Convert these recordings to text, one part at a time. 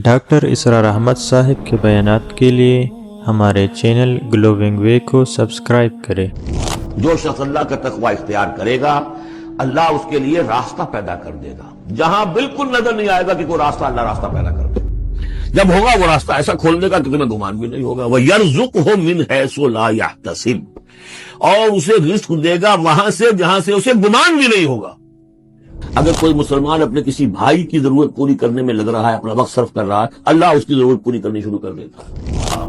Doctor اسرار احمد صاحب کے بیانات کے لیے ہمارے چینل گلوونگ وے کو سبسکرائب کریں۔ جو شخص اللہ کا تقوی اختیار کرے گا اللہ اس کے لیے راستہ پیدا کر دے گا، جہاں بالکل نظر نہیں آئے گا کہ کوئی راستہ، اللہ راستہ پیدا کر دے۔ جب ہوگا وہ راستہ ایسا کھول دے گا کہ تمہیں گمان بھی نہیں ہوگا۔ وَيَرْزُقْهُ مِنْ حَيْثُ لَا يَحْتَسِبُ، اور اسے رزق دے گا وہاں سے جہاں سے اسے گمان بھی نہیں ہوگا۔ اگر کوئی مسلمان اپنے کسی بھائی کی ضرورت پوری کرنے میں لگ رہا ہے، اپنا وقت صرف کر رہا ہے، اللہ اس کی ضرورت پوری کرنی شروع کر دیتا ہے۔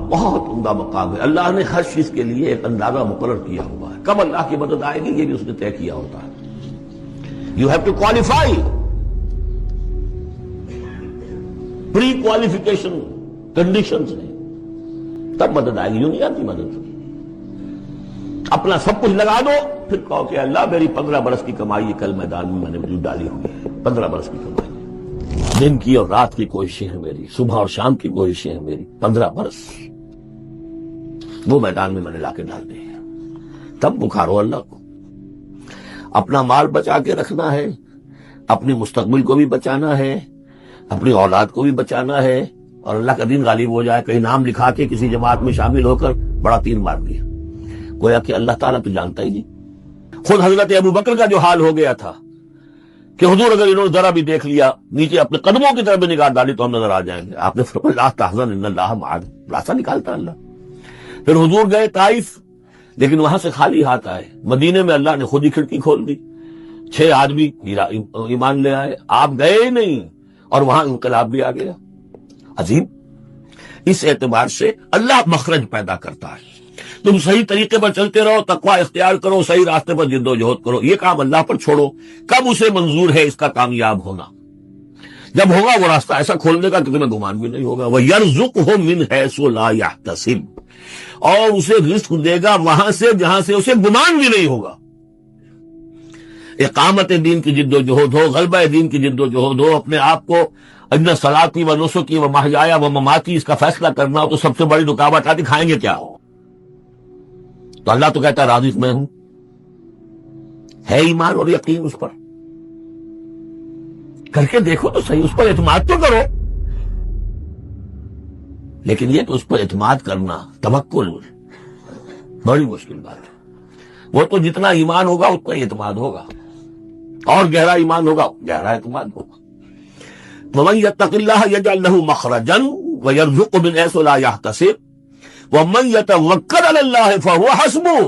بہت عمدہ مقام ہے۔ اللہ نے ہر چیز کے لیے ایک اندازہ مقرر کیا ہوا ہے، کب اللہ کی مدد آئے گی یہ بھی اس نے طے کیا ہوتا ہے۔ You have to qualify, pre qualification conditions ہیں، تب مدد آئے گی، یوں نہیں آتی مدد۔ اپنا سب کچھ لگا دو پھر کہو کہ اللہ میری 15 برس کی کمائی کل میدان میں نے وجود ڈالی ہوئی ہے، 15 برس کی کمائی، دن کی اور رات کی کوششیں ہیں میری، صبح اور شام کی کوششیں ہیں میری، 15 برس وہ میدان میں نے لا کے ڈال دی ہے۔ تب پکارو اللہ کو۔ اپنا مال بچا کے رکھنا ہے، اپنی مستقبل کو بھی بچانا ہے، اپنی اولاد کو بھی بچانا ہے، اور اللہ کا دین غالب ہو جائے، کہیں نام لکھا کے کسی جماعت میں شامل ہو کر بڑا تیر مار دیا، گویا کہ اللہ تعالیٰ تو جانتا ہی نہیں۔ خود حضرت ابو بکر کا جو حال ہو گیا تھا کہ حضور اگر انہوں نے ذرا بھی دیکھ لیا، نیچے اپنے قدموں کی طرف بھی نگاہ ڈالی تو ہم نظر آ جائیں گے، آپ نے فرمایا لا تحزن ان اللہ معنا، راستہ نکالتا اللہ۔ پھر حضور گئے طائف، لیکن وہاں سے خالی ہاتھ آئے۔ مدینے میں اللہ نے خود ہی کھڑکی کھول دی، 6 آدمی ایمان لے آئے، آپ گئے ہی نہیں، اور وہاں انقلاب بھی آ گیا۔ عظیم۔ اس اعتبار سے اللہ مخرج پیدا کرتا ہے۔ تم صحیح طریقے پر چلتے رہو، تقوی اختیار کرو، صحیح راستے پر جد و جہد کرو، یہ کام اللہ پر چھوڑو، کب اسے منظور ہے اس کا کامیاب ہونا۔ جب ہوگا وہ راستہ ایسا کھول دے گا کہ تمہیں گمان بھی نہیں ہوگا۔ وَيَرْزُقْهُ مِنْ حَيْثُ لَا يَحْتَسِبُ، اور اسے رزق دے گا وہاں سے جہاں سے اسے گمان بھی نہیں ہوگا۔ اقامت دین کی جد و جہد ہو، غلبہ دین کی جد و جہد ہو، اپنے آپ کو ان صلاتی و نسکی و محیایا و مماتی اس کا فیصلہ کرنا ہو، تو سب سے بڑی رکاوٹ آتی کھائیں گے کیا؟ تو اللہ تو کہتا ہے راضی میں ہوں۔ ہے ایمان اور یقین اس پر؟ کر کے دیکھو تو صحیح، اس پر اعتماد تو کرو۔ لیکن یہ تو اس پر اعتماد کرنا، توکل، بڑی مشکل بات ہے۔ وہ تو جتنا ایمان ہوگا اتنا ہی اعتماد ہوگا، اور گہرا ایمان ہوگا گہرا اعتماد ہوگا۔ وَمَن يَتَّقِ اللَّهَ يَجْعَلْ لَهُ مَخْرَجًا وَيَرْزُقْهُ مِنْ حَيْثُ لَا يَحْتَسِبُ وَمَن يَتَوَكَّلْ عَلَى اللَّهِ فَهُوَ حَسْبُهُ۔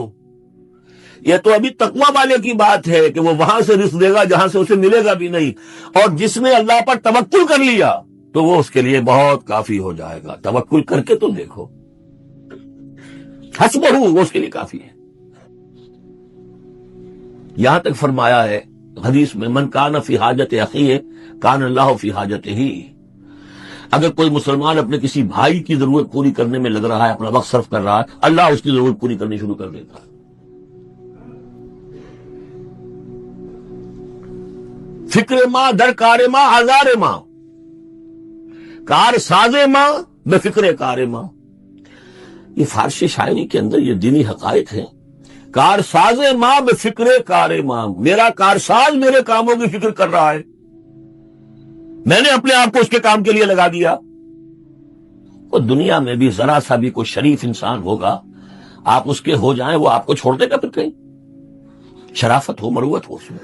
یہ تو ابھی تقویٰ والے کی بات ہے کہ وہ وہاں سے رزق دے گا جہاں سے اسے ملے گا بھی نہیں، اور جس نے اللہ پر توکل کر لیا تو وہ اس کے لیے بہت کافی ہو جائے گا۔ توکل کر کے تو دیکھو، حسبہ وہ اس کے لیے کافی ہے۔ یہاں تک فرمایا ہے حدیث میں من کان فی حاجت اخیہ کان اللہ فی حاجتہ، اگر کوئی مسلمان اپنے کسی بھائی کی ضرورت پوری کرنے میں لگ رہا ہے، اپنا وقت صرف کر رہا ہے، اللہ اس کی ضرورت پوری کرنی شروع کر دیتا ہے۔ فکر ماں در کار ماں آزار ماں، کار ساز ماں بے فکر کار ماں، یہ فارسی شاعری کے اندر یہ دینی حقائق ہیں۔ کار ساز ماں بے فکر کار ماں، میرا کارساز میرے کاموں کی فکر کر رہا ہے، میں نے اپنے آپ کو اس کے کام کے لیے لگا دیا۔ وہ دنیا میں بھی ذرا سا بھی کوئی شریف انسان ہوگا، آپ اس کے ہو جائیں وہ آپ کو چھوڑ دے گا پھر کہیں؟ شرافت ہو، مروت ہو اس میں۔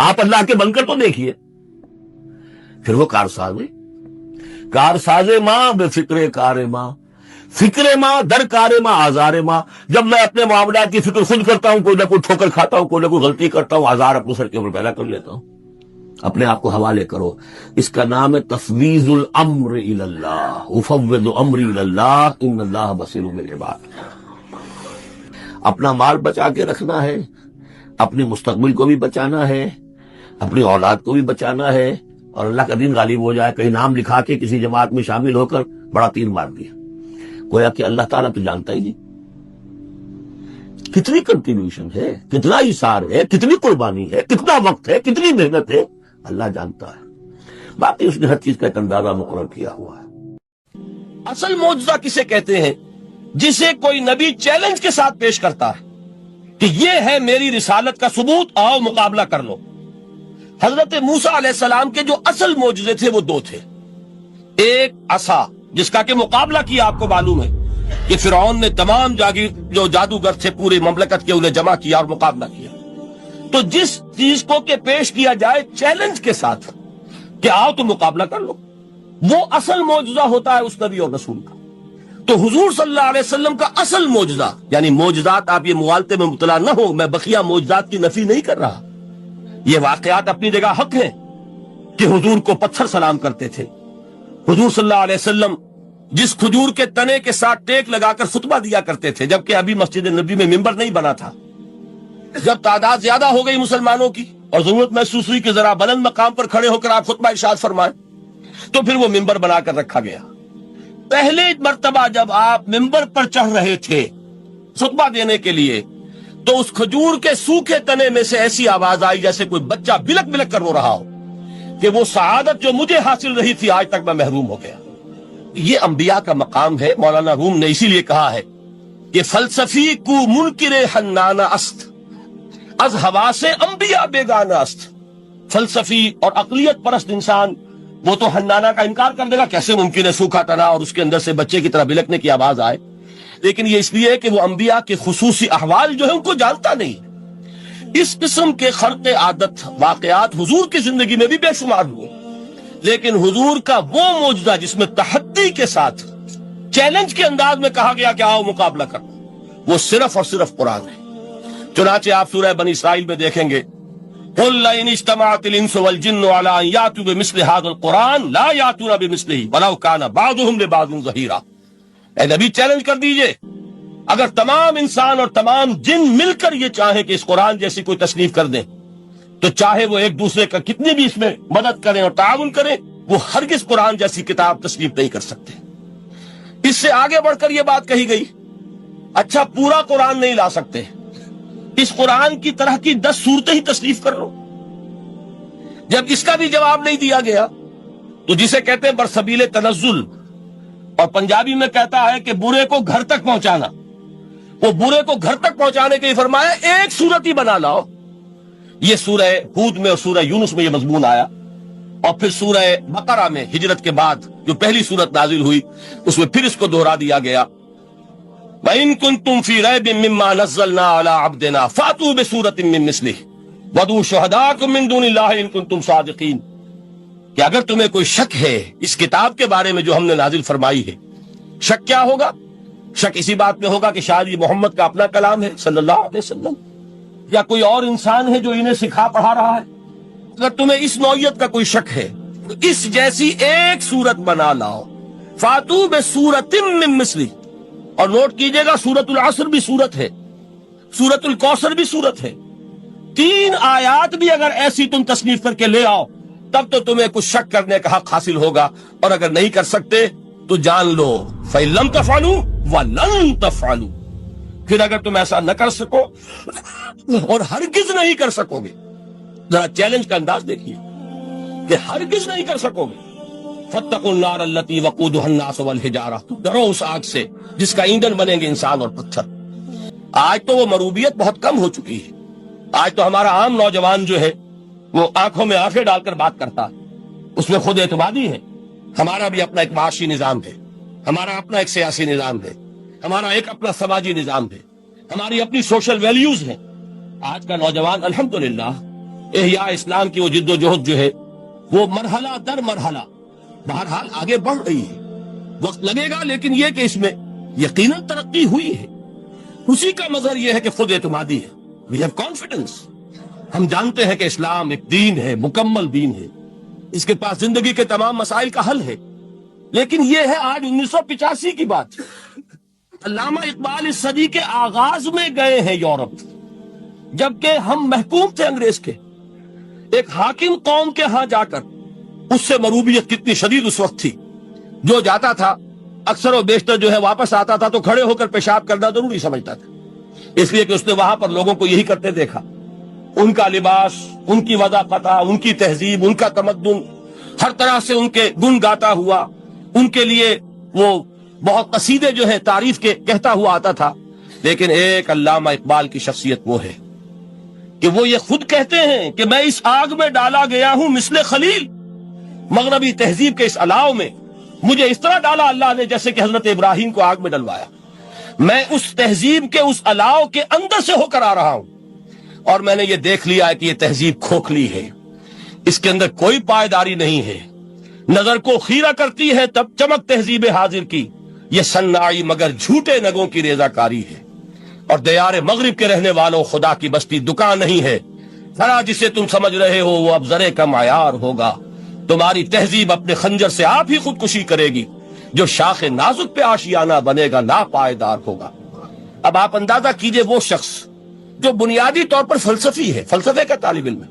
آپ اللہ کے بن کر تو دیکھیے، پھر وہ کارساز کارساز ماں بے فکر کار ماں، فکر ماں در کار ماں آزار ماں۔ جب میں اپنے معاملات کی فکر خود کرتا ہوں، کوئی نہ کوئی ٹھوکر کھاتا ہوں، کوئی نہ کوئی غلطی کرتا ہوں، آزار اپنے سر کے اوپر پیدا کر لیتا ہوں۔ اپنے آپ کو حوالے کرو، اس کا نام ہے تفویض الامر الی اللہ، افوض امری الی اللہ ان اللہ بصیر بالعباد۔ اپنا مال بچا کے رکھنا ہے، اپنی مستقبل کو بھی بچانا ہے، اپنی اولاد کو بھی بچانا ہے، اور اللہ کا دین غالب ہو جائے، کہیں نام لکھا کے کسی جماعت میں شامل ہو کر بڑا تیر مار دیا، گویا کہ اللہ تعالیٰ تو جانتا ہی نہیں۔ کتنی کنٹریبیوشن ہے، کتنا ایثار ہے، کتنی قربانی ہے، کتنا وقت ہے، کتنی محنت ہے، اللہ جانتا ہے۔ باقی اس نے ہر چیز کا ایک اندازہ مقرر کیا ہوا ہے۔ اصل معجزہ کسے کہتے ہیں؟ جسے کوئی نبی چیلنج کے ساتھ پیش کرتا ہے کہ یہ ہے میری رسالت کا ثبوت، آؤ مقابلہ کر لو۔ حضرت موسیٰ علیہ السلام کے جو اصل معجزے تھے وہ 2 تھے۔ ایک عصا جس کا کہ مقابلہ کیا، آپ کو معلوم ہے کہ فرعون نے تمام جو جادوگر تھے پورے مملکت کے انہیں جمع کیا اور مقابلہ کیا. تو جس چیز کو کہ پیش کیا جائے چیلنج کے ساتھ کہ آؤ تو مقابلہ کر لو، وہ اصل معجزہ ہوتا ہے اس نبی اور رسول کا. تو حضور صلی اللہ علیہ وسلم کا اصل معجزہ، یعنی معجزات، آپ یہ مغالطے میں مبتلا نہ ہو، میں بقیہ معجزات کی نفی نہیں کر رہا، یہ واقعات اپنی جگہ حق ہیں کہ حضور کو پتھر سلام کرتے تھے. حضور صلی اللہ علیہ وسلم جس کھجور کے تنے کے ساتھ ٹیک لگا کر خطبہ دیا کرتے تھے، جبکہ ابھی مسجد نبی میں ممبر نہیں بنا تھا. جب تعداد زیادہ ہو گئی مسلمانوں کی اور ضرورت محسوس ہوئی کہ ذرا بلند مقام پر کھڑے ہو کر آپ خطبہ ارشاد فرمائیں، تو پھر وہ ممبر بنا کر رکھا گیا. پہلے مرتبہ جب آپ ممبر پر چڑھ رہے تھے خطبہ دینے کے لیے، تو اس کھجور کے سوکھے تنے میں سے ایسی آواز آئی جیسے کوئی بچہ بلک بلک کر رو رہا ہو کہ وہ سعادت جو مجھے حاصل رہی تھی آج تک میں محروم ہو گیا. یہ انبیاء کا مقام ہے. مولانا روم نے اسی لیے کہا ہے کہ فلسفی کو منکر حنانہ است، از ہوا سے انبیاء بیگانہ است. فلسفی اور عقلیت پرست انسان وہ تو حنانہ کا انکار کر دے گا، کیسے ممکن ہے سوکھا تنا اور اس کے اندر سے بچے کی طرح بلکنے کی آواز آئے. لیکن یہ اس لیے کہ وہ انبیاء کے خصوصی احوال جو ہے ان کو جانتا نہیں. اس قسم کے خرق عادت واقعات حضور کی زندگی میں بھی بے شمار ہوئے، لیکن حضور کا وہ معجزہ جس میں تحدی کے ساتھ چیلنج کے انداز میں کہا گیا کہ آؤ مقابلہ کرو، وہ صرف اور صرف قرآن ہے. چنانچہ آپ سورہ بنی اسرائیل میں دیکھیں گے قُلْ لَئِنِ اجْتَمَعَتِ الْإِنسُ وَالْجِنُّ عَلَىٰ أَن يَأْتُوا بِمِثْلِ هَٰذَا الْقُرْآنِ لَا يَأْتُونَ بِمِثْلِهِ وَلَوْ كَانَ بَعْضُهُمْ لِبَعْضٍ ظَهِيرًا. اے نبی چیلنج کر دیجئے، اگر تمام انسان اور تمام جن مل کر یہ چاہیں کہ اس قرآن جیسی کوئی تصنیف کر دیں، تو چاہے وہ ایک دوسرے کا کتنی بھی اس میں مدد کریں اور تعاون کریں، وہ ہرگز قرآن جیسی کتاب تصنیف نہیں کر سکتے. اس سے آگے بڑھ کر یہ بات کہی گئی، اچھا پورا قرآن نہیں لا سکتے، اس قرآن کی طرح کی 10 صورتیں ہی تصنیف کر لو. جب اس کا بھی جواب نہیں دیا گیا تو جسے کہتے ہیں برسبیل تنزل، اور پنجابی میں کہتا ہے کہ برے کو گھر تک پہنچانا، وہ برے کو گھر تک پہنچانے کے لیے فرمایا ایک صورت ہی بنا لاؤ. یہ سورہ ہود میں اور سورہ یونس میں یہ مضمون آیا، اور پھر سورہ بقرہ میں ہجرت کے بعد جو پہلی سورت نازل ہوئی اس میں پھر اس کو دوہرا دیا گیا. وَإِن كُنتُمْ فِي رَيْبٍ مِّمَّا نَزَّلْنَا عَلَىٰ عَبْدِنَا فَأْتُوا بِسُورَةٍ مِّن مِّثْلِهِ وَادْعُوا شُهَدَاءَكُم مِّن دُونِ اللَّهِ إِن كُنتُمْ صَادِقِينَ. کہ اگر تمہیں کوئی شک ہے اس کتاب کے بارے میں جو ہم نے نازل فرمائی ہے، شک کیا ہوگا؟ شک اسی بات میں ہوگا کہ شاید یہ محمد کا اپنا کلام ہے صلی اللہ علیہ وسلم، یا کوئی اور انسان ہے جو انہیں سکھا پڑھا رہا ہے. اگر تمہیں اس نوعیت کا کوئی شک ہے تو اس جیسی ایک صورت بنا لاؤ. فَأْتُوا بِسُورَةٍ مِّن مِّثْلِهِ. اور نوٹ کیجئے گا سورۃ العصر بھی صورت ہے، سورۃ الکوثر بھی صورت ہے. 3 آیات بھی اگر ایسی تم تصنیف کر کے لے آؤ تب تو تمہیں کچھ شک کرنے کا حق حاصل ہوگا. اور اگر نہیں کر سکتے تو جان لو فَإِن لَّمْ تَفْعَلُوا وَلَن تَفْعَلُوا. پھر اگر تم ایسا نہ کر سکو اور ہرگز نہیں کر سکو گے، ذرا چیلنج کا انداز دیکھیے کہ ہرگز نہیں کر سکو گے. فَاتَّقُوا النَّارَ الَّتِي وَقُودُهَا النَّاسُ وَالْحِجَارَةُ. ڈرو اس آگ سے جس کا ایندھن بنیں گے انسان اور پتھر. آج تو وہ مروبیت بہت کم ہو چکی ہے. آج تو ہمارا عام نوجوان جو ہے وہ آنکھوں میں آنکھیں ڈال کر بات کرتا ہے، اس میں خود اعتمادی ہے. ہمارا بھی اپنا ایک معاشی نظام ہے، ہمارا اپنا ایک سیاسی نظام ہے، ہمارا ایک اپنا سماجی نظام ہے، ہماری اپنی سوشل ویلیوز ہیں. آج کا نوجوان الحمدللہ احیاء اسلام کی وہ جد و جہد جو ہے وہ مرحلہ در مرحلہ بہرحال آگے بڑھ رہی ہے. وقت لگے گا لیکن یہ کہ اس میں یقیناً ترقی ہوئی ہے. اسی کا مظہر یہ ہے کہ خود اعتمادی ہے. We have confidence. ہم جانتے ہیں کہ اسلام ایک دین ہے، مکمل دین ہے، اس کے پاس زندگی کے تمام مسائل کا حل ہے. لیکن یہ ہے آج 1985 کی بات. علامہ اقبال اس صدی کے آغاز میں گئے ہیں یورپ، جبکہ ہم محکوم تھے انگریز کے. ایک حاکم قوم کے ہاں جا کر اس سے مروبیت کتنی شدید اس وقت تھی. جو جاتا تھا اکثر و بیشتر جو ہے واپس آتا تھا تو کھڑے ہو کر پیشاب کرنا ضروری سمجھتا تھا، اس لیے کہ اس نے وہاں پر لوگوں کو یہی کرتے دیکھا. ان کا لباس، ان کی وضاقت، ان کی تہذیب، ان کا تمدن، ہر طرح سے ان کے گن گاتا ہوا، ان کے لیے وہ بہت قصیدے جو ہے تعریف کے کہتا ہوا آتا تھا. لیکن ایک علامہ اقبال کی شخصیت وہ ہے کہ وہ یہ خود کہتے ہیں کہ میں اس آگ میں ڈالا گیا ہوں مثل خلیل. مغربی تہذیب کے اس الاؤ میں مجھے اس طرح ڈالا اللہ نے جیسے کہ حضرت ابراہیم کو آگ میں ڈلوایا. میں اس تہذیب کے اس الاؤ کے اندر سے ہو کر آ رہا ہوں, اور میں نے یہ دیکھ لیا ہے کہ یہ تہذیب کھوکھلی ہے, اس کے اندر کوئی پائیداری نہیں ہے. نظر کو خیرہ کرتی ہے تب چمک تہذیب حاضر کی, یہ صناعی مگر جھوٹے نگوں کی ریزہ کاری ہے. اور دیار مغرب کے رہنے والوں, خدا کی بستی دکان نہیں ہے, ذرا جسے تم سمجھ رہے ہو وہ اب ذرے کا معیار ہوگا. تمہاری تہذیب اپنے خنجر سے آپ ہی خودکشی کرے گی, جو شاخ نازک پہ آشیانہ بنے گا ناپائیدار ہوگا. اب آپ اندازہ کیجئے وہ شخص جو بنیادی طور پر فلسفی ہے, فلسفے کا طالب علم ہے,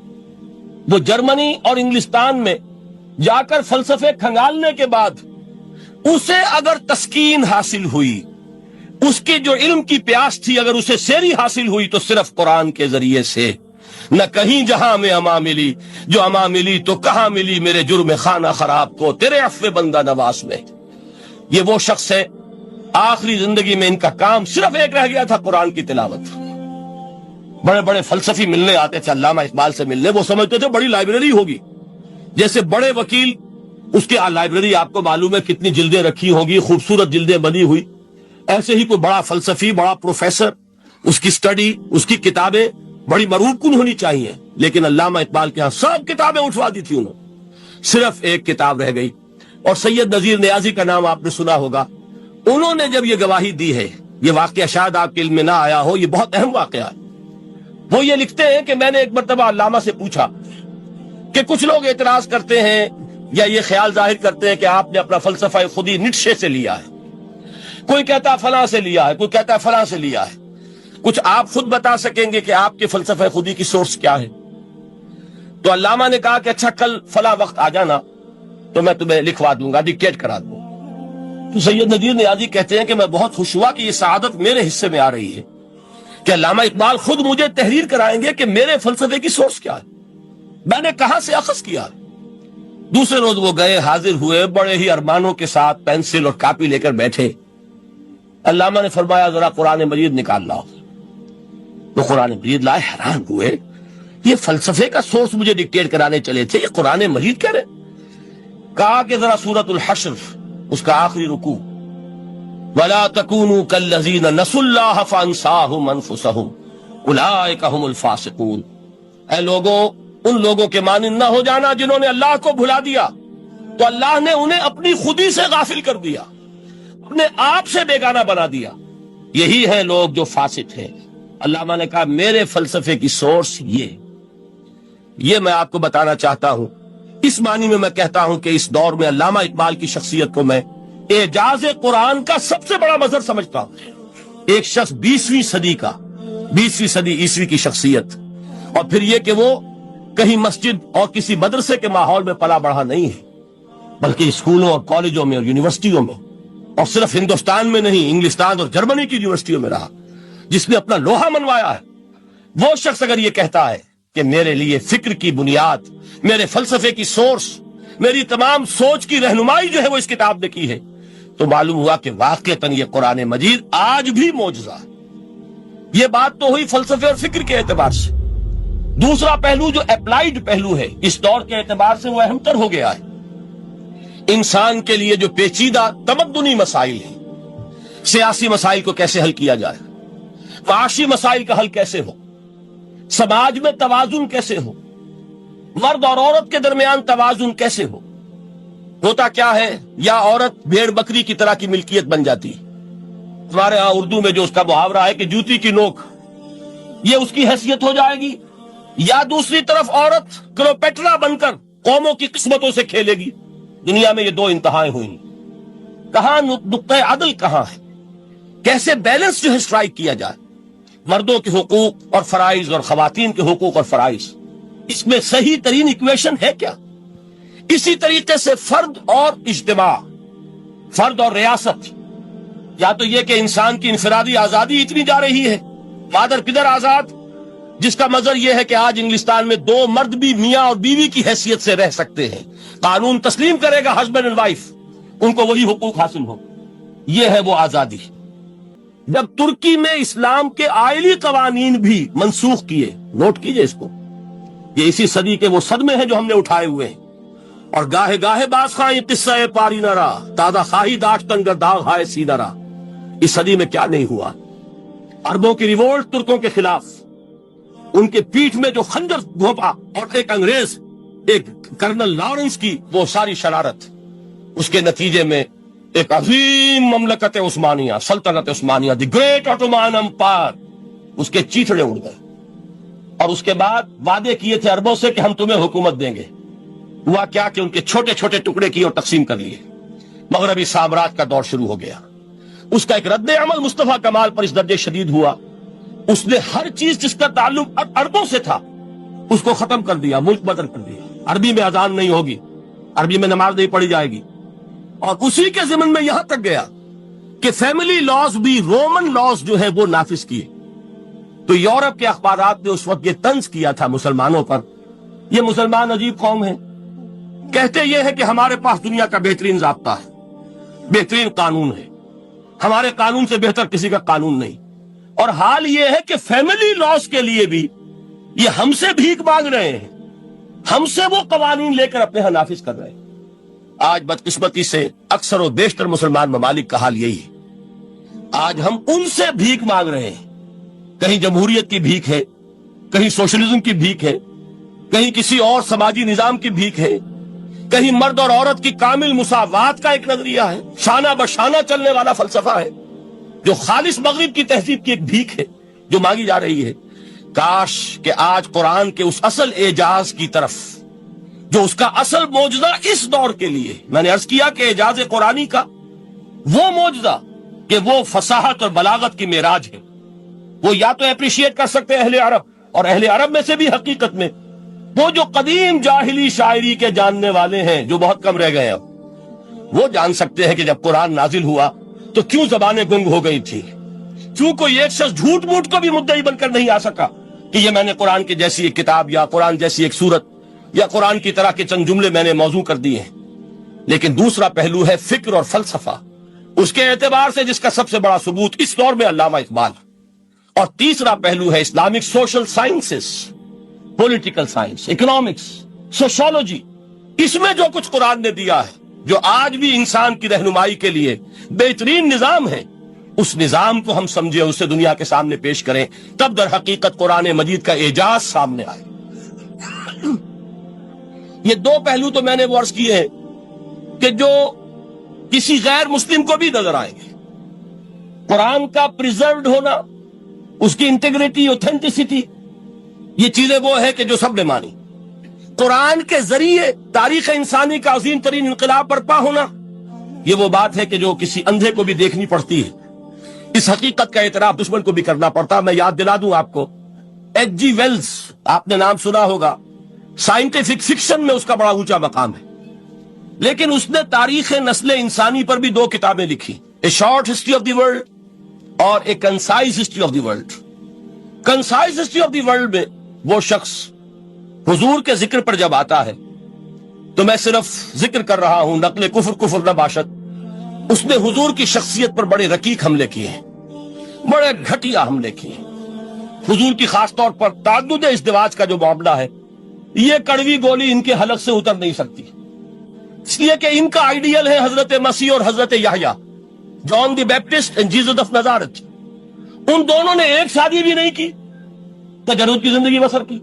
وہ جرمنی اور انگلستان میں جا کر فلسفے کھنگالنے کے بعد اسے اگر تسکین حاصل ہوئی, اس کی جو علم کی پیاس تھی اگر اسے سیری حاصل ہوئی تو صرف قرآن کے ذریعے سے. نہ کہیں جہاں میں اما ملی, جو اما ملی تو کہاں ملی میرے جرم خانہ خراب کو تیرے عفو بندہ نواز میں. یہ وہ شخص ہے آخری زندگی میں ان کا کام صرف ایک رہ گیا تھا, قرآن کی تلاوت. بڑے بڑے فلسفی ملنے آتے تھے علامہ اقبال سے ملنے, وہ سمجھتے تھے بڑی لائبریری ہوگی, جیسے بڑے وکیل اس کے لائبریری آپ کو معلوم ہے کتنی جلدیں رکھی ہوگی, خوبصورت جلدیں بنی ہوئی, ایسے ہی کوئی بڑا فلسفی, بڑا پروفیسر, اس کی سٹڈی, اس کی کتابیں بڑی مروب کن ہونی چاہیے. لیکن علامہ اقبال کے ہاں سب کتابیں اٹھوا دی تھی انہوں, صرف ایک کتاب رہ گئی. اور سید نذیر نیازی کا نام آپ نے سنا ہوگا, انہوں نے جب یہ گواہی دی ہے, یہ واقعہ شاید آپ کے علم میں نہ آیا ہو, یہ بہت اہم واقعہ ہے. وہ یہ لکھتے ہیں کہ میں نے ایک مرتبہ علامہ سے پوچھا کہ کچھ لوگ اعتراض کرتے ہیں یا یہ خیال ظاہر کرتے ہیں کہ آپ نے اپنا فلسفہ خودی نیٹشے سے لیا ہے, کوئی کہتا ہے فلاں سے لیا ہے, کوئی کہتا ہے فلاں سے لیا ہے, کچھ آپ خود بتا سکیں گے کہ آپ کے فلسفہ خودی کی سورس کیا ہے؟ تو علامہ نے کہا کہ اچھا کل فلاں وقت آ جانا تو میں تمہیں لکھوا دوں گا, ڈکٹیٹ کرا دوں. تو سید نذیر نیازی کہتے ہیں کہ میں بہت خوش ہوا کہ یہ سعادت میرے حصے میں آ رہی ہے کہ علامہ اقبال خود مجھے تحریر کرائیں گے کہ میرے فلسفے کی سورس کیا ہے, میں نے کہاں سے اخذ کیا. دوسرے روز وہ گئے, حاضر ہوئے, بڑے ہی ارمانوں کے ساتھ پینسل اور کاپی لے کر بیٹھے. علامہ نے فرمایا ذرا قرآن مجید نکال لاؤ. تو قرآن مجید لائے, حیران ہوئے, یہ فلسفے کا سورس مجھے ڈکٹیٹ کرانے چلے تھے, یہ قرآن مجید کہہ رہے. کہا کہ ذرا سورۃ الحشر اس کا آخری رکوع, وَلَا تَكُونُوا كَالَّذِينَ نَسُوا اللَّهَ فَأَنسَاهُمْ أَنفُسَهُمْ أُولَٰئِكَ هُمُ الْفَاسِقُونَ. اے لوگوں, ان لوگوں کے مانند نہ ہو جانا جنہوں نے اللہ کو بھلا دیا, تو اللہ نے انہیں اپنی خودی سے غافل کر دیا, اپنے آپ سے بیگانہ بنا دیا, یہی ہے لوگ جو فاسق ہیں. علامہ نے کہا میرے فلسفے کی سورس یہ میں آپ کو بتانا چاہتا ہوں. اس معنی میں کہتا ہوں کہ اس دور میں علامہ اقبال کی شخصیت کو میں اعجاز قرآن کا سب سے بڑا مظہر سمجھتا ہوں. ایک شخص 20ویں صدی عیسوی کی شخصیت, اور پھر یہ کہ وہ کہیں مسجد اور کسی مدرسے کے ماحول میں پلا بڑھا نہیں ہے, بلکہ اسکولوں اور کالجوں میں اور یونیورسٹیوں میں, اور صرف ہندوستان میں نہیں, انگلستان اور جرمنی کی یونیورسٹیوں میں رہا, جس نے اپنا لوہا منوایا ہے. وہ شخص اگر یہ کہتا ہے کہ میرے لیے فکر کی بنیاد, میرے فلسفے کی سورس, میری تمام سوچ کی رہنمائی جو ہے وہ اس کتاب نے کی ہے, تو معلوم ہوا کہ واقعتاً یہ قرآن مجید آج بھی معجزہ ہے. یہ بات تو ہوئی فلسفے اور فکر کے اعتبار سے. دوسرا پہلو جو اپلائیڈ پہلو ہے اس دور کے اعتبار سے وہ اہم تر ہو گیا ہے. انسان کے لیے جو پیچیدہ تمدنی مسائل ہیں, سیاسی مسائل کو کیسے حل کیا جائے, معاشی مسائل کا حل کیسے ہو, سماج میں توازن کیسے ہو, مرد اور عورت کے درمیان توازن کیسے ہو. ہوتا کیا ہے, یا عورت بھیڑ بکری کی طرح کی ملکیت بن جاتی. ہمارے ہاں اردو میں جو اس کا محاورہ ہے کہ جوتی کی نوک, یہ اس کی حیثیت ہو جائے گی, یا دوسری طرف عورت کلوپیٹرا بن کر قوموں کی قسمتوں سے کھیلے گی. دنیا میں یہ دو انتہائیں ہوئیں. کہاں نقطہ عدل کہاں ہے, کیسے بیلنس جو ہے اسٹرائک کیا جائے, مردوں کے حقوق اور فرائض اور خواتین کے حقوق اور فرائض, اس میں صحیح ترین ایکویشن ہے کیا. اسی طریقے سے فرد اور اجتماع, فرد اور ریاست, یا تو یہ کہ انسان کی انفرادی آزادی اتنی جا رہی ہے, مادر پدر آزاد, جس کا مظہر یہ ہے کہ آج انگلستان میں 2 مرد بھی میاں اور بیوی کی حیثیت سے رہ سکتے ہیں. قانون تسلیم کرے گا ہسبینڈ اینڈ وائف, ان کو وہی حقوق حاصل ہو. یہ ہے وہ آزادی. جب ترکی میں اسلام کے آئلی قوانین بھی منسوخ کیے, نوٹ کیجئے اس کو, یہ اسی صدی کے وہ صدمے ہیں جو ہم نے اٹھائے ہوئے ہیں. اور گاہے گاہے باز خواہی قصہ پاری نہ رہا، تازہ خواہی داشتن گر داغ ہائے سی نہ رہا۔ اس صدی میں کیا نہیں ہوا؟ عربوں کی ریوولٹ ترکوں کے خلاف، ان کے پیٹھ میں جو خنجر گھونپا، اور ایک انگریز، ایک کرنل لارنس کی وہ ساری شرارت، اس کے نتیجے میں ایک عظیم مملکت عثمانیہ، سلطنت عثمانیہ، دی گریٹ آٹومان امپائر، اس کے چیتڑے اڑ گئے۔ اور اس کے بعد وعدے کیے تھے عربوں سے کہ ہم تمہیں حکومت دیں گے، ہوا کیا کہ ان کے چھوٹے چھوٹے ٹکڑے کیے اور تقسیم کر لیے۔ مغربی سامراج کا دور شروع ہو گیا۔ اس کا ایک رد عمل مصطفیٰ کمال پر اس درجے شدید ہوا، اس نے ہر چیز جس کا تعلق عربوں سے تھا اس کو ختم کر دیا، ملک بدر کر دیا۔ عربی میں اذان نہیں ہوگی، عربی میں نماز نہیں پڑھی جائے گی، اور اسی کے ضمن میں یہاں تک گیا کہ فیملی لاز بھی رومن لاز جو ہے وہ نافذ کیے۔ تو یورپ کے اخبارات نے اس وقت یہ طنز کیا تھا مسلمانوں پر، یہ مسلمان عجیب قوم ہے، کہتے یہ ہے کہ ہمارے پاس دنیا کا بہترین ضابطہ ہے، بہترین قانون ہے، ہمارے قانون سے بہتر کسی کا قانون نہیں۔ اور حال یہ ہے کہ فیملی لاز کے لیے بھی یہ ہم سے بھیک مانگ رہے ہیں، ہم سے وہ قوانین لے کر اپنے ہاں نافذ کر رہے ہیں۔ آج بدقسمتی سے اکثر و بیشتر مسلمان ممالک کا حال یہی ہے، آج ہم ان سے بھیک مانگ رہے ہیں، کہیں جمہوریت کی بھیک ہے، کہیں سوشلزم کی بھیک ہے، کہیں کسی اور سماجی نظام کی بھیک ہے، کہیں مرد اور عورت کی کامل مساوات کا ایک نظریہ ہے، شانہ بشانہ چلنے والا فلسفہ ہے، جو خالص مغرب کی تہذیب کی ایک بھیک ہے جو مانگی جا رہی ہے۔ کاش کہ آج قرآن کے اس اصل اعجاز کی طرف، جو اس کا اصل معجزہ اس دور کے لیے، میں نے عرض کیا کہ اعجاز قرآنی کا وہ معجزہ کہ وہ فصاحت اور بلاغت کی معراج ہے، وہ یا تو اپریشیٹ کر سکتے اہل عرب، اور اہل عرب میں سے بھی حقیقت میں وہ جو قدیم جاہلی شاعری کے جاننے والے ہیں جو بہت کم رہ گئے، اب وہ جان سکتے ہیں کہ جب قرآن نازل ہوا تو کیوں زبانیں گنگ ہو گئی تھی، کیوں کوئی ایک شخص جھوٹ موٹ کو بھی مدعی بن کر نہیں آ سکا کہ یہ میں نے قرآن کی جیسی ایک کتاب یا قرآن جیسی ایک سورت یا قرآن کی طرح کے چند جملے میں نے موضوع کر دیے ہیں۔ لیکن دوسرا پہلو ہے فکر اور فلسفہ، اس کے اعتبار سے جس کا سب سے بڑا ثبوت اس دور میں علامہ اقبال، اور تیسرا پہلو ہے Islamic social sciences, political science, economics, sociology. اس میں جو کچھ قرآن نے دیا ہے، جو آج بھی انسان کی رہنمائی کے لیے بہترین نظام ہے، اس نظام کو ہم سمجھے، اسے دنیا کے سامنے پیش کریں، تب در حقیقت قرآن مجید کا اعجاز سامنے آئے۔ یہ دو پہلو تو میں نے وہ عرض کیے ہیں کہ جو کسی غیر مسلم کو بھی نظر آئیں گے۔ قرآن کا پریزروڈ ہونا، اس کی انٹیگریٹی، اوتھینٹسٹی، یہ چیزیں وہ ہے کہ جو سب نے مانی۔ قرآن کے ذریعے تاریخ انسانی کا عظیم ترین انقلاب برپا ہونا، یہ وہ بات ہے کہ جو کسی اندھے کو بھی دیکھنی پڑتی ہے۔ اس حقیقت کا اعتراف دشمن کو بھی کرنا پڑتا۔ میں یاد دلا دوں آپ کو، ایچ جی ویلز، آپ نے نام سنا ہوگا، سائنٹیفک فکشن میں اس کا بڑا اونچا مقام ہے، لیکن اس نے تاریخ نسل انسانی پر بھی دو کتابیں لکھی، a short history of the world اور a concise history of the world. Concise history of the world میں وہ شخص حضور کے ذکر پر جب آتا ہے تو میں صرف ذکر کر رہا ہوں، نقل کفر نہ باشد، اس نے حضور کی شخصیت پر بڑے رقیق حملے کیے ہیں، بڑے گھٹیا حملے کیے ہیں۔ حضور کی خاص طور پر تعدد ازدواج کا جو معاملہ ہے، یہ کڑوی گولی ان کے حلق سے اتر نہیں سکتی، اس لیے کہ ان کا آئیڈیل ہے حضرت مسیح اور حضرت یحییٰ، جان دی بیپٹسٹ اینڈ جیسس آف نزارت۔ ان دونوں نے ایک شادی بھی نہیں کی، تجرد کی زندگی بسر کی،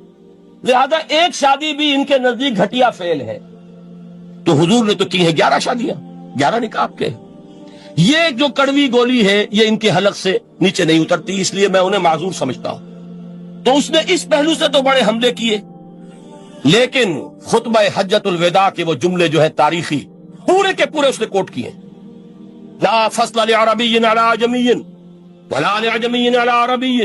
لہذا ایک شادی بھی ان کے نزدیک گھٹیا فعل ہے۔ تو حضور نے تو کی ہیں 11 شادیاں، 11 نکاح کے۔ یہ جو کڑوی گولی ہے یہ ان کے حلق سے نیچے نہیں اترتی، اس لیے میں انہیں معذور سمجھتا ہوں۔ تو اس نے اس پہلو سے تو بڑے حملے کیے، لیکن خطبہ حجۃ الوداع کے وہ جملے جو ہے تاریخی، پورے کے پورے اس نے کوٹ کیے، لا فصل لعربی علی عجمی ولا لعجمی علی عربی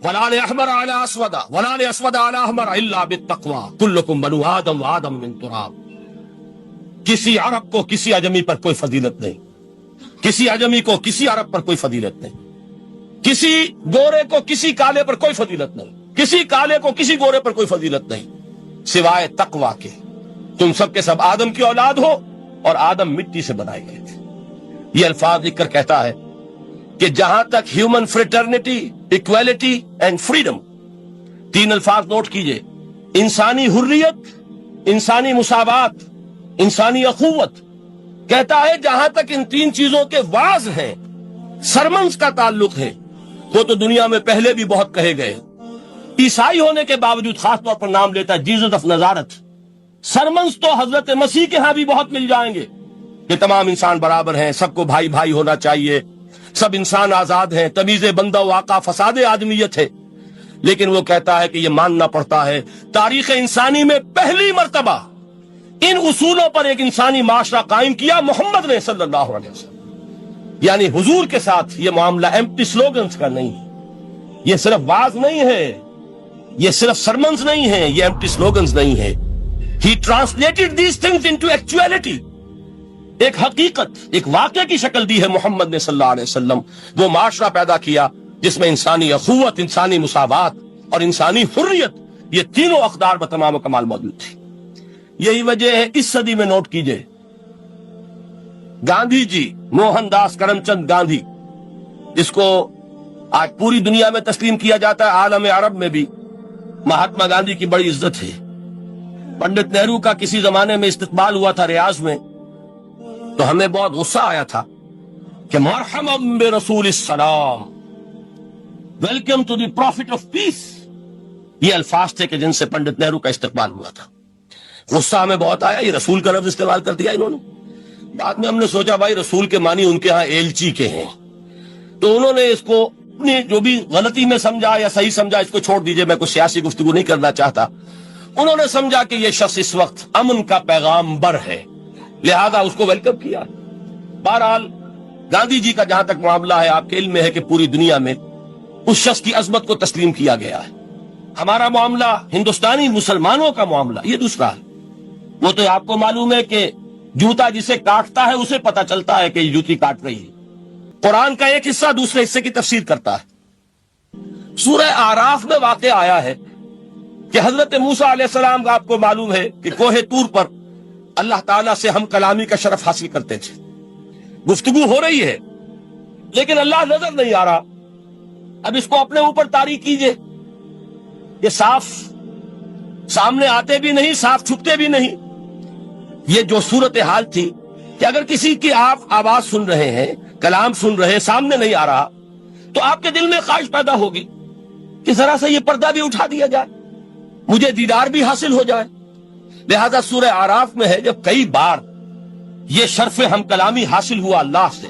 ولا لأحمر علی اسود ولا لأسود علی احمر الا بالتقوی کلکم بنو آدم وآدم من تراب۔ کسی عرب کو کسی عجمی پر کوئی فضیلت نہیں، کسی عجمی کو کسی عرب پر کوئی فضیلت نہیں، کسی گورے کو کسی کالے پر کوئی فضیلت نہیں، کسی کالے کو کسی گورے پر کوئی فضیلت نہیں سوائے تقوی کے۔ تم سب کے سب آدم کی اولاد ہو اور آدم مٹی سے بنائے گئے تھے۔ یہ الفاظ لکھ کر کہتا ہے کہ جہاں تک human fraternity, equality and freedom, 3 الفاظ نوٹ کیجئے، انسانی حریت، انسانی مساوات انسانی اخوت. کہتا ہے جہاں تک ان تین چیزوں کے واز ہیں، سرمنس کا تعلق ہے، وہ تو دنیا میں پہلے بھی بہت کہے گئے. عیسائی ہونے کے باوجود خاص طور پر نام لیتا ہے جیزس آف نزارت. سرمنس تو حضرت مسیح کے ہاں بھی بہت مل جائیں گے کہ تمام انسان برابر ہیں، سب کو بھائی بھائی ہونا چاہیے، سب انسان آزاد ہیں، تمیز بندہ و آقا فساد آدمیت ہے. لیکن وہ کہتا ہے کہ یہ ماننا پڑتا ہے تاریخ انسانی میں پہلی مرتبہ ان اصولوں پر ایک انسانی معاشرہ قائم کیا محمد نے صلی اللہ علیہ وسلم. یعنی حضور کے ساتھ یہ معاملہ ایمپٹی سلوگنز کا نہیں ہے، یہ صرف واز نہیں ہے، یہ صرف سرمنز نہیں ہے، یہ ایمپٹی سلوگنز نہیں ہے. He translated these things into actuality. ایک حقیقت، ایک واقعہ کی شکل دی ہے محمد نے صلی اللہ علیہ وسلم. وہ معاشرہ پیدا کیا جس میں انسانی اخوت، انسانی مساوات اور انسانی حریت، یہ تینوں اقدار بتمام و کمال موجود تھی. یہی وجہ ہے اس صدی میں نوٹ کیجئے گاندھی جی، موہن داس کرم چند گاندھی، جس کو آج پوری دنیا میں تسلیم کیا جاتا ہے، عالم عرب میں بھی مہاتما گاندھی کی بڑی عزت ہے. پنڈت نہرو کا کسی زمانے میں استقبال ہوا تھا ریاض میں، تو ہمیں بہت غصہ آیا تھا کہ مرحبا برسول السلام، welcome to the prophet of peace. یہ الفاظ تھے کہ جن سے پنڈت نہرو کا استقبال ہوا تھا. غصہ ہمیں بہت آیا، یہ رسول کا لفظ استعمال کر دیا انہوں نے. بعد میں ہم نے سوچا بھائی رسول کے معنی ان کے ہاں ایلچی کے ہیں، تو انہوں نے اس کو اپنی جو بھی غلطی میں سمجھا یا صحیح سمجھا اس کو چھوڑ دیجئے، میں کوئی سیاسی گفتگو نہیں کرنا چاہتا. انہوں نے سمجھا کہ یہ شخص اس وقت امن کا پیغام بر ہے، لہذا اس کو ویلکم کیا. بہرحال گاندھی جی کا جہاں تک معاملہ ہے، آپ کے علم میں ہے کہ پوری دنیا میں اس شخص کی عظمت کو تسلیم کیا گیا ہے. ہمارا معاملہ ہندوستانی مسلمانوں کا معاملہ یہ دوسرا ہے. وہ تو آپ کو معلوم ہے کہ جوتا جسے کاٹتا ہے اسے پتا چلتا ہے کہ یہ جوتی کاٹ رہی ہے. قرآن کا ایک حصہ دوسرے حصے کی تفسیر کرتا ہے. سورہ اعراف میں واقع آیا ہے کہ حضرت موسیٰ علیہ السلام کا آپ کو معلوم ہے کہ کوہ طور پر اللہ تعالیٰ سے ہم کلامی کا شرف حاصل کرتے تھے. گفتگو ہو رہی ہے لیکن اللہ نظر نہیں آ رہا. اب اس کو اپنے اوپر طاری کیجئے، یہ صاف سامنے آتے بھی نہیں، صاف چھپتے بھی نہیں. یہ جو صورتحال تھی کہ اگر کسی کی آپ آواز سن رہے ہیں، کلام سن رہے ہیں، سامنے نہیں آ رہا، تو آپ کے دل میں خواہش پیدا ہوگی کہ ذرا سا یہ پردہ بھی اٹھا دیا جائے، مجھے دیدار بھی حاصل ہو جائے. لہذا سورہ اعراف میں ہے جب کئی بار یہ شرف ہم کلامی حاصل ہوا اللہ سے،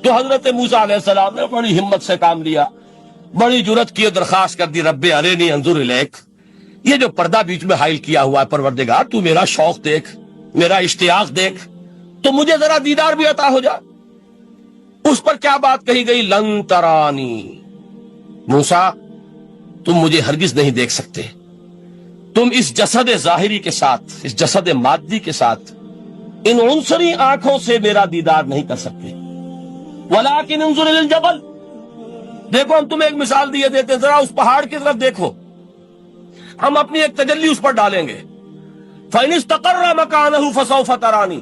تو حضرت موسیٰ علیہ السلام نے بڑی ہمت سے کام لیا، بڑی جرت کی درخواست کر دی، رب ارنی انظر الیک، یہ جو پردہ بیچ میں حائل کیا ہوا ہے پروردگار، تو میرا شوق دیکھ، میرا اشتیاق دیکھ، تو مجھے ذرا دیدار بھی عطا ہو جائے. اس پر کیا بات کہی گئی؟ لن ترانی، موسیٰ تم مجھے ہرگز نہیں دیکھ سکتے، تم اس جسد ظاہری کے ساتھ، اس جسد مادی کے ساتھ، ان عنصری آنکھوں سے میرا دیدار نہیں کر سکتے. ولیکن انظر الی الجبل، دیکھو ہم تمہیں ایک مثال دیے دیتے، ذرا اس پہاڑ کی طرف دیکھو، ہم اپنی ایک تجلی اس پر ڈالیں گے. فَإِنِ اسْتَقَرَّ مَكَانَهُ فَسَوْفَ تَرَانِي،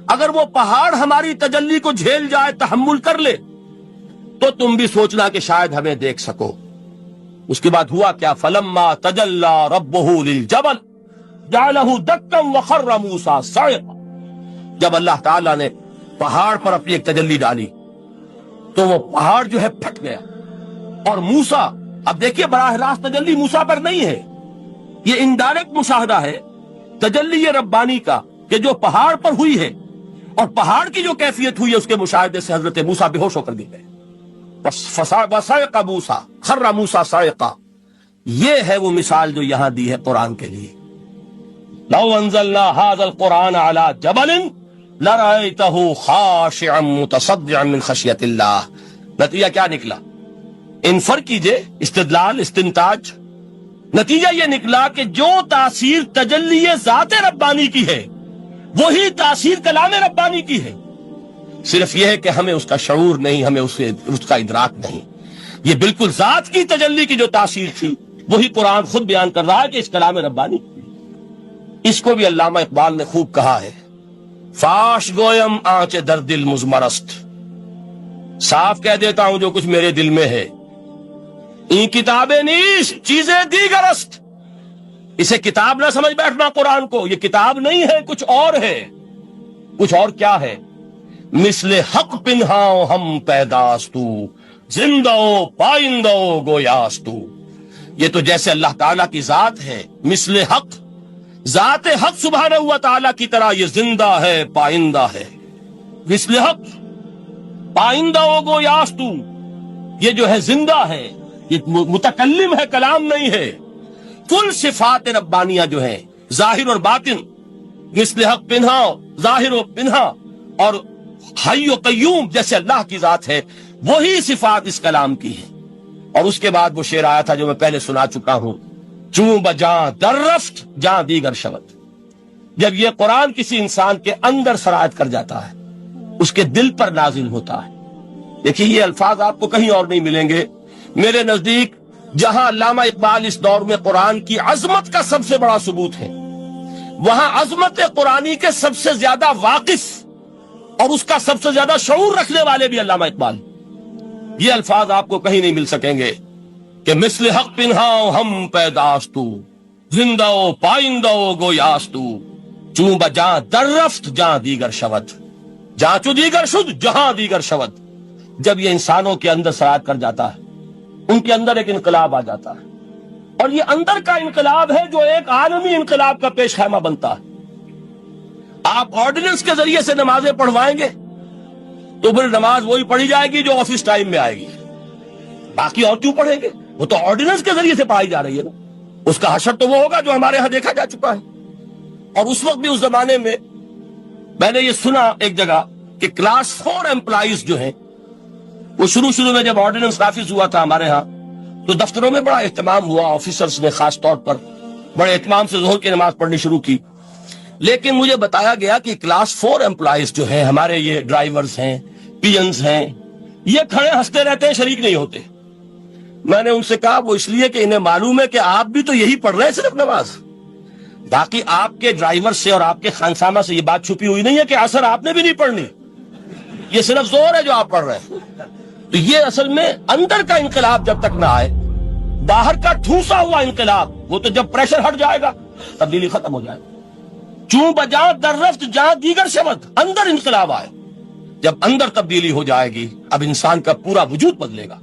اگر وہ پہاڑ ہماری تجلی کو جھیل جائے، تحمل کر لے، تو تم بھی سوچنا کہ شاید ہمیں دیکھ سکو. اس کے بعد ہوا کیا؟ فَلَمَّا تَجَلَّى رَبُّهُ لِلْجَبَلِ جَعَلَهُ دَكًّا وَخَرَّ مُوسَىٰ صَعِقًا، جب اللہ تعالیٰ نے پہاڑ پر اپنی ایک تجلی ڈالی تو وہ پہاڑ جو ہے پھٹ گیا. اور موسیٰ، اب دیکھیے براہ راست تجلی موسیٰ پر نہیں ہے، یہ انڈائریکٹ مشاہدہ ہے تجلی ربانی کا کہ جو پہاڑ پر ہوئی ہے، اور پہاڑ کی جو کیفیت ہوئی ہے اس کے مشاہدے سے حضرت موسیٰ بے ہوش ہو کر گر گئے. وَصَعِقَ مُوسَىٰ خَرَّ مُوسَىٰ صَعِقًا، یہ ہے وہ مثال جو یہاں دی ہے قرآن کے لیے. لَوْ أَنزَلْنَا هَذَا الْقُرْآنَ عَلَىٰ جَبَلٍ لَرَأَيْتَهُ خَاشِعًا مُتَصَدِّعًا مِّنْ خَشْيَةِ اللَّهِ. نتیجہ کیا نکلا؟ انفر کیجئے، استدلال، استنتاج. نتیجہ یہ نکلا کہ جو تاثیر تجلی ذات ربانی کی ہے وہی تاثیر کلام ربانی کی ہے. صرف یہ ہے کہ ہمیں اس کا شعور نہیں، ہمیں اس کا ادراک نہیں. یہ بالکل ذات کی تجلی کی جو تاثیر تھی وہی قرآن خود بیان کر رہا ہے کہ اس کلام ربانی. اس کو بھی علامہ اقبال نے خوب کہا ہے، فاش گویم آنچ در دل مزمرست، صاف کہہ دیتا ہوں جو کچھ میرے دل میں ہے. این کتابیں نیست چیزیں دیگر است، اسے کتاب نہ سمجھ بیٹھنا قرآن کو، یہ کتاب نہیں ہے، کچھ اور ہے۔ کچھ اور کیا ہے؟ مثل حق پنہاؤ ہم پیداستو، زندہ پائندہ گویاستو۔ یہ تو جیسے اللہ تعالیٰ کی ذات ہے، مثل حق، ذات حق سبحانہ و تعالیٰ کی طرح یہ زندہ ہے، پائندہ ہے۔ مثل حق، پائندہ گویاستو، یہ جو ہے زندہ ہے، یہ متکلم ہے، کلام نہیں ہے۔ کل صفات ربانیہ جو ہے ظاہر اور باطن، مثل حق پنہا، ظاہر و پنہا، اور حی و قیوم جیسے اللہ کی ذات ہے، وہی صفات اس کلام کی ہے۔ اور اس کے بعد وہ شعر آیا تھا جو میں پہلے سنا چکا ہوں، چوں بجاں در رفت جاں دیگر شود۔ جب یہ قرآن کسی انسان کے اندر سرایت کر جاتا ہے، اس کے دل پر نازل ہوتا ہے۔ دیکھیے یہ الفاظ آپ کو کہیں اور نہیں ملیں گے۔ میرے نزدیک جہاں علامہ اقبال اس دور میں قرآن کی عظمت کا سب سے بڑا ثبوت ہے، وہاں عظمت قرآنی کے سب سے زیادہ واقف اور اس کا سب سے زیادہ شعور رکھنے والے بھی علامہ اقبال۔ یہ الفاظ آپ کو کہیں نہیں مل سکیں گے کہ مثل حق پنہاؤ ہم پیداستو، زندہ پائندہ گویاستو، چوں بجاں در رفت جہاں دیگر شود، جہاں چو دیگر شد جہاں دیگر شود۔ جب یہ انسانوں کے اندر سرایت کر جاتا ہے، ان کے اندر ایک انقلاب آ جاتا ہے، اور یہ اندر کا انقلاب ہے جو ایک عالمی انقلاب کا پیش خیمہ بنتا ہے۔ آپ آرڈیننس کے ذریعے سے نمازیں پڑھوائیں گے تو پھر نماز وہی پڑھی جائے گی جو آفس ٹائم میں آئے گی، باقی اور کیوں پڑھیں گے؟ وہ تو آرڈیننس کے ذریعے سے پڑھائی جا رہی ہے نا۔ اس کا حشر تو وہ ہوگا جو ہمارے ہاں دیکھا جا چکا ہے۔ اور اس وقت بھی، اس زمانے میں میں نے یہ سنا ایک جگہ کہ کلاس 4 امپلائیز جو ہیں، وہ شروع میں جب آرڈیننس نافذ ہوا تھا ہمارے ہاں تو دفتروں میں بڑا اہتمام ہوا، آفیسرز نے خاص طور پر بڑے اہتمام سے ظہر کی نماز پڑھنی شروع کی۔ لیکن مجھے بتایا گیا کہ کلاس 4 امپلائیز جو ہیں ہمارے، یہ ڈرائیورز ہیں، پینز ہیں، یہ کھڑے ہنستے رہتے ہیں، شریک نہیں ہوتے۔ میں نے ان سے کہا وہ اس لیے کہ انہیں معلوم ہے کہ آپ بھی تو یہی پڑھ رہے ہیں صرف نماز، باقی آپ کے ڈرائیور سے اور آپ کے خانسامہ سے یہ بات چھپی ہوئی نہیں ہے کہ عصر آپ نے بھی نہیں پڑھنی، یہ صرف زور ہے جو آپ پڑھ رہے ہیں۔ تو یہ اصل میں اندر کا انقلاب جب تک نہ آئے، باہر کا ٹھوسا ہوا انقلاب، وہ تو جب پریشر ہٹ جائے گا تبدیلی ختم ہو جائے گا۔ چوں بجاں در رفت جہاں دیگر شود، اندر انقلاب آئے، جب اندر تبدیلی ہو جائے گی اب انسان کا پورا وجود بدلے گا،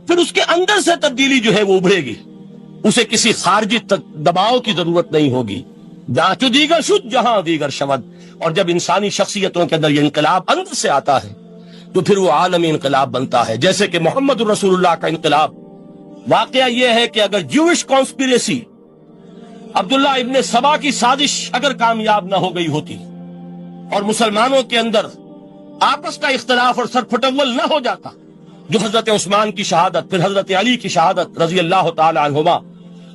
پھر اس کے اندر سے تبدیلی جو ہے وہ ابھرے گی، اسے کسی خارجی دباؤ کی ضرورت نہیں ہوگی۔ جہاں چو دیگر شد جہاں دیگر شود۔ اور جب انسانی شخصیتوں کے اندر یہ انقلاب اندر سے آتا ہے تو پھر وہ عالمی انقلاب بنتا ہے، جیسے کہ محمد رسول اللہ کا انقلاب۔ واقعہ یہ ہے کہ اگر جوش کانسپیریسی، عبداللہ ابن سبا کی سازش اگر کامیاب نہ ہو گئی ہوتی اور مسلمانوں کے اندر آپس کا اختلاف اور سرپھٹول نہ ہو جاتا، جو حضرت عثمان کی شہادت، پھر حضرت علی کی شہادت رضی اللہ تعالی عنہما،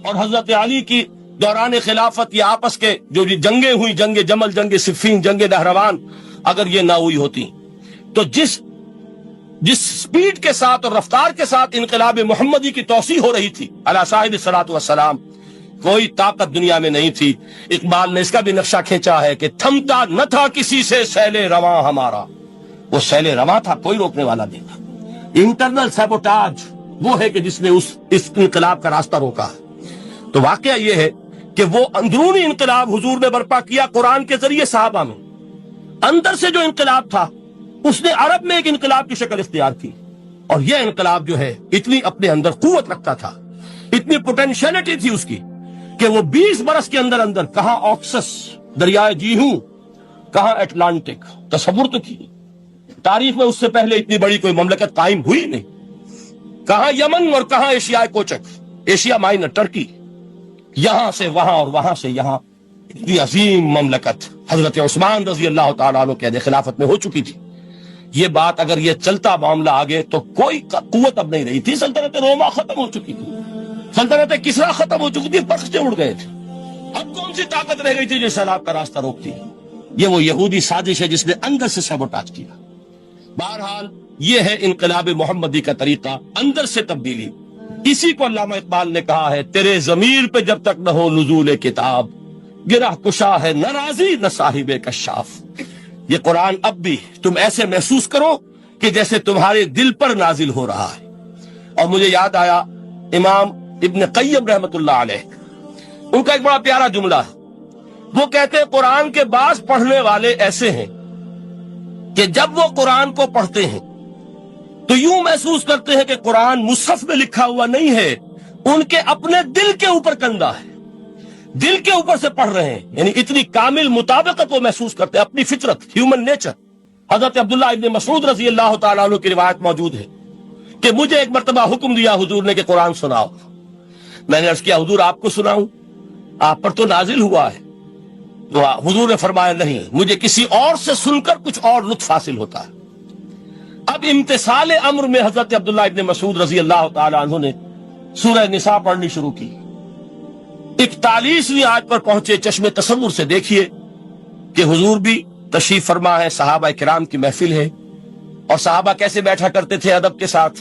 اور حضرت علی کی دوران خلافت یہ آپس کے جو جنگیں ہوئی، جنگ جمل، جنگ صفین، جنگ نہروان، اگر یہ نہ ہوئی ہوتی تو جس سپیڈ کے ساتھ اور رفتار کے ساتھ انقلاب محمدی کی توسیع ہو رہی تھی علی صاحب الصلاۃ والسلام، کوئی طاقت دنیا میں نہیں تھی۔ اقبال نے اس کا بھی نقشہ کھینچا ہے کہ تھمتا نہ تھا کسی سے سیل رواں ہمارا، وہ سیل رواں تھا، کوئی روکنے والا نہیں تھا۔ انٹرنل سیبوٹاج وہ ہے کہ جس نے اس انقلاب کا راستہ روکا۔ تو واقعہ یہ ہے کہ وہ اندرونی انقلاب حضور نے برپا کیا قرآن کے ذریعے صحابہ میں، اندر سے جو انقلاب تھا اس نے عرب میں ایک انقلاب کی شکل اختیار کی، اور یہ انقلاب جو ہے اتنی اپنے اندر قوت رکھتا تھا، اتنی پوٹینشیلٹی تھی اس کی کہ وہ 20 برس کے اندر اندر کہاں آکسس دریائے جیہوں، کہاں اٹلانٹک، تصور تو کی تاریخ میں اس سے پہلے اتنی بڑی کوئی مملکت قائم ہوئی نہیں، کہاں یمن اور کہاں ایشیائے کوچک، ایشیا مائنر، ٹرکی، یہاں سے وہاں اور وہاں سے یہاں، اتنی عظیم مملکت حضرت عثمان رضی اللہ تعالیٰ عنہ قید خلافت میں ہو چکی تھی۔ یہ بات اگر یہ چلتا معاملہ آگے تو کوئی قوت اب نہیں رہی تھی، سلطنت روما ختم ہو چکی تھی، سلطنت کسرا ختم ہو چکی تھی، پرختے اڑ گئے تھے، اب کون سی طاقت رہ گئی تھی جو سیلاب کا راستہ روکتی؟ یہ وہ یہودی سازش ہے جس نے اندر سے سیبوٹاج کیا۔ بہرحال یہ ہے انقلاب محمدی کا طریقہ، اندر سے تبدیلی۔ اسی کو علامہ اقبال نے کہا ہے، تیرے ضمیر پہ جب تک نہ ہو نزول کتاب، گرہ کشا ہے نہ راضی نہ صاحب کشاف۔ یہ قرآن اب بھی تم ایسے محسوس کرو کہ جیسے تمہارے دل پر نازل ہو رہا ہے۔ اور مجھے یاد آیا امام ابن قیم رحمت اللہ علیہ ان کا ایک بڑا پیارا جملہ ہے، وہ کہتے ہیں قرآن کے بعض پڑھنے والے ایسے ہیں کہ جب وہ قرآن کو پڑھتے ہیں تو یوں محسوس کرتے ہیں کہ قرآن مصحف میں لکھا ہوا نہیں ہے، ان کے اپنے دل کے اوپر کندہ ہے، دل کے اوپر سے پڑھ رہے ہیں، یعنی اتنی کامل مطابقت وہ محسوس کرتے ہیں، اپنی فطرت، ہیومن نیچر۔ حضرت عبداللہ ابن مسعود رضی اللہ تعالیٰ عنہ کی روایت موجود ہے کہ مجھے ایک مرتبہ حکم دیا حضور نے کہ قرآن سناؤ۔ میں نے عرض کیا حضور آپ کو سناؤں؟ آپ پر تو نازل ہوا ہے۔ تو حضور نے فرمایا نہیں، مجھے کسی اور سے سن کر کچھ اور لطف حاصل ہوتا ہے۔ اب امتثال امر میں حضرت عبداللہ ابن مسعود رضی اللہ تعالیٰ عنہ نے سورہ نساء پڑھنی شروع کی۔ 41ویں آیت پر پہنچے، چشم تصور سے دیکھیے کہ حضور بھی تشریف فرما ہے، صحابہ کرام کی محفل ہے، اور صحابہ کیسے بیٹھا کرتے تھے ادب کے ساتھ۔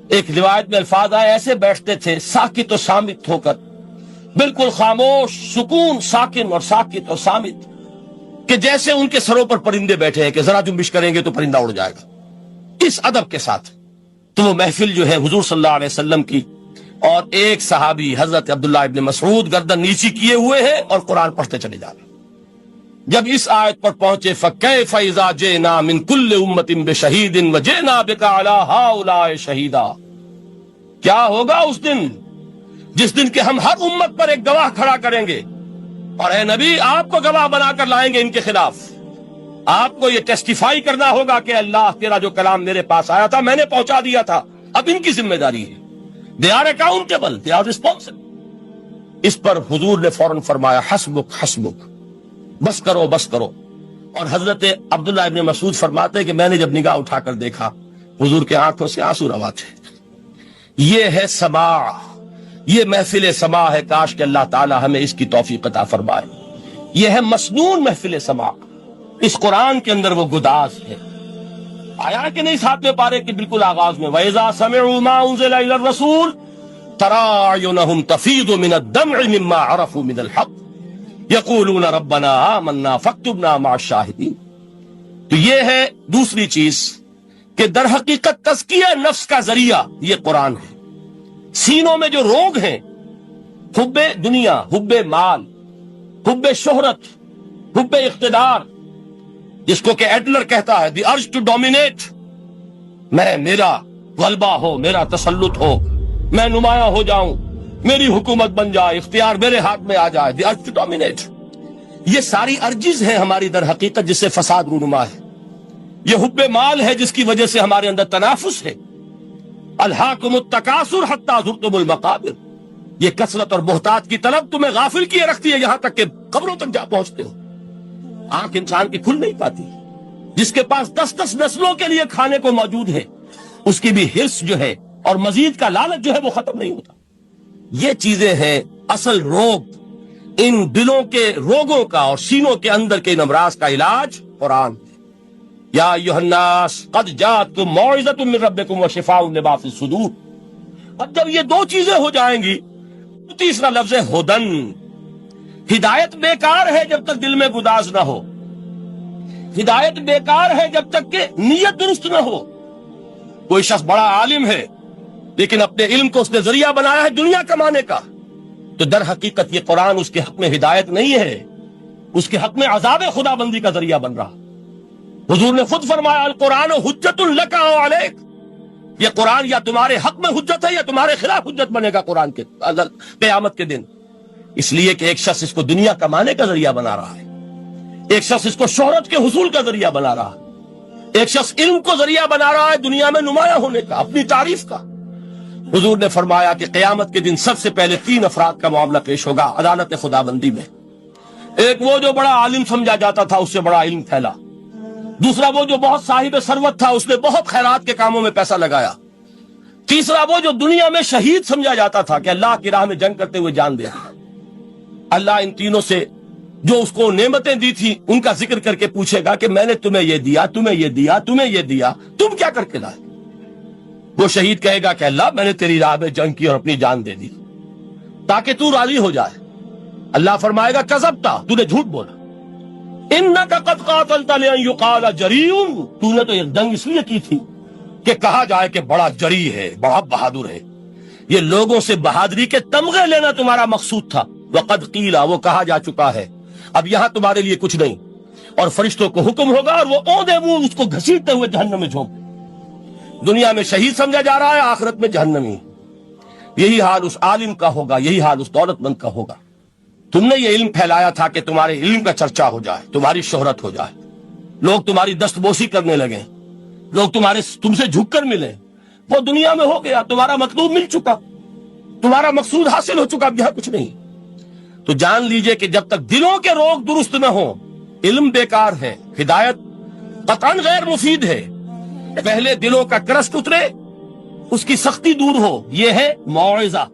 ایک روایت میں الفاظ آئے، ایسے بیٹھتے تھے ساکت و صامت ہو کر، بالکل خاموش، سکون، ساکن اور ساکت اور صامت، کہ جیسے ان کے سروں پر پرندے بیٹھے ہیں کہ ذرا جنبش کریں گے تو پرندہ اڑ جائے گا، اس ادب کے ساتھ۔ تو وہ محفل جو ہے حضور صلی اللہ علیہ وسلم کی، اور ایک صحابی حضرت عبداللہ ابن مسعود گردن نیچی کیے ہوئے ہیں اور قرآن پڑھتے چلے جا رہے ہیں۔ جب اس آیت پر پہنچے فَكَيْفَ إِذَا جِئْنَا مِن كُلِّ أُمَّةٍ بِشَهِيدٍ وَجِئْنَا بِكَ عَلَى هَؤُلَاءِ شَهِيدًا، کیا ہوگا اس دن جس دن کہ ہم ہر امت پر ایک گواہ کھڑا کریں گے، اور اے نبی آپ کو گواہ بنا کر لائیں گے ان کے خلاف۔ آپ کو یہ ٹیسٹیفائی کرنا ہوگا کہ اللہ تیرا جو کلام میرے پاس آیا تھا میں نے پہنچا دیا تھا، اب ان کی ذمہ داری ہے، they are accountable, they are responsible۔ اس پر حضور نے فوراً فرمایا حسبک حسبک، بس کرو بس کرو۔ اور حضرت عبداللہ ابن مسعود فرماتے کہ میں نے جب نگاہ اٹھا کر دیکھا حضور کے آنکھوں سے آنسو روا تھے۔ یہ ہے سماع، یہ محفل سماع ہے، کاش کہ اللہ تعالی ہمیں اس کی توفیق عطا فرمائے۔ یہ ہے مسنون محفل سماع، اس قرآن کے اندر وہ گداز ہے۔ آیا کہ نہیں ساتویں پارے کے بالکل آغاز میں وَإِذَا سَمِعُوا مَا أُنزِلَ إِلَى الرَّسُولِ تَرَىٰ أَعْيُنَهُمْ تَفِيضُ مِنَ الدَّمْعِ مِمَّا عَرَفُوا مِنَ الْحَقِّ يَقُولُونَ رَبَّنَا آمَنَّا فَاكْتُبْنَا مَعَ الشَّاهِدِينَ۔ تو یہ ہے دوسری چیز کہ در حقیقت تزکیہ نفس کا ذریعہ یہ قرآن ہے۔ سینوں میں جو روگ ہیں، حب دنیا، حب مال، حب شہرت، حب اقتدار، جس کو کہ ایڈلر کہتا ہے دی ارج ٹو ڈومینیٹ، میرا غلبہ ہو، میرا تسلط ہو، میں نمایاں ہو جاؤں، میری حکومت بن جائے، اختیار میرے ہاتھ میں آ جائے، دی ارج ٹو ڈومینیٹ۔ یہ ساری ارجز ہیں ہماری در حقیقت جس سے فساد رونما ہے۔ یہ حب مال ہے جس کی وجہ سے ہمارے اندر تنافس ہے۔ الہاکم التکاثر حتی زرتم المقابر، یہ کثرت اور بہتات کی طلب تمہیں غافل کیے رکھتی ہے یہاں تک کہ قبروں تک جا پہنچتے ہو۔ آنکھ انسان کی کھل نہیں پاتی، جس کے پاس 10 نسلوں کے لیے کھانے کو موجود ہے، اس کی بھی حرص جو ہے اور مزید کا لالچ جو ہے وہ ختم نہیں ہوتا۔ یہ چیزیں ہیں اصل روگ، ان دلوں کے روگوں کا اور سینوں کے اندر کے ان امراض کا علاج قرآن ہے۔ یا ایھا الناس قد جاءتکم موعظۃ من ربکم وشفاء لما فی الصدور۔ اب جب یہ دو چیزیں ہو جائیں گی تو تیسرا لفظ ہے ہدن۔ ہدایت بیکار ہے جب تک دل میں گداز نہ ہو، ہدایت بیکار ہے جب تک کہ نیت درست نہ ہو۔ کوئی شخص بڑا عالم ہے لیکن اپنے علم کو اس نے ذریعہ بنایا ہے دنیا کمانے کا، تو در حقیقت یہ قرآن اس کے حق میں ہدایت نہیں ہے، اس کے حق میں عذاب خدا بندی کا ذریعہ بن رہا۔ حضور نے خود فرمایا القرآن حجت لک او علیک، یہ قرآن یا تمہارے حق میں حجت ہے یا تمہارے خلاف حجت بنے گا قرآن کے قیامت کے دن۔ اس لیے کہ ایک شخص اس کو دنیا کمانے کا ذریعہ بنا رہا ہے، ایک شخص اس کو شہرت کے حصول کا ذریعہ بنا رہا ہے، ایک شخص علم کو ذریعہ بنا رہا ہے دنیا میں نمایاں ہونے کا، اپنی تعریف کا۔ حضور نے فرمایا کہ قیامت کے دن سب سے پہلے 3 افراد کا معاملہ پیش ہوگا عدالت خدا بندی میں۔ ایک وہ جو بڑا عالم سمجھا جاتا تھا، اس سے بڑا علم پھیلا۔ دوسرا وہ جو بہت صاحب ثروت تھا، اس نے بہت خیرات کے کاموں میں پیسہ لگایا۔ تیسرا وہ جو دنیا میں شہید سمجھا جاتا تھا کہ اللہ کی راہ میں جنگ کرتے ہوئے جان دیا۔ اللہ ان تینوں سے جو اس کو نعمتیں دی تھی ان کا ذکر کر کے پوچھے گا کہ میں نے تمہیں یہ دیا، تمہیں یہ دیا، تمہیں یہ دیا، تم کیا کر کے لائے؟ وہ شہید کہے گا کہ اللہ میں نے تیری راہ میں جنگ کی اور اپنی جان دے دی تاکہ تو راضی ہو جائے۔ اللہ فرمائے گا کذبتا، تو نے جھوٹ بولا، انک قد قاتلت لان یقال جریء، تو نے تو یہ جنگ اس لیے کی تھی کہ کہا جائے کہ بڑا جری ہے، بڑا بہادر ہے۔ یہ لوگوں سے بہادری کے تمغے لینا تمہارا مقصود تھا، وقد قیلا، وہ کہا جا چکا ہے، اب یہاں تمہارے لیے کچھ نہیں، اور فرشتوں کو حکم ہوگا اور وہ اوندے منہ اس کو گھسیٹتے ہوئے جہنم میں جھونک، دنیا میں شہید سمجھا جا رہا ہے، آخرت میں جہنمی۔ یہی حال اس عالم کا ہوگا، یہی حال اس دولت مند کا ہوگا۔ تم نے یہ علم پھیلایا تھا کہ تمہارے علم کا چرچا ہو جائے، تمہاری شہرت ہو جائے، لوگ تمہاری دستبوسی کرنے لگیں، لوگ تم سے جھک کر ملیں۔ وہ دنیا میں ہو گیا، تمہارا مطلوب مل چکا، تمہارا مقصود حاصل ہو چکا، اب یہاں کچھ نہیں۔ تو جان لیجئے کہ جب تک دلوں کے روگ درست نہ ہوں، علم بیکار ہے، ہدایت قطعاً غیر مفید ہے۔ پہلے دلوں کا کرسٹ اترے، اس کی سختی دور ہو، یہ ہے موعظہ۔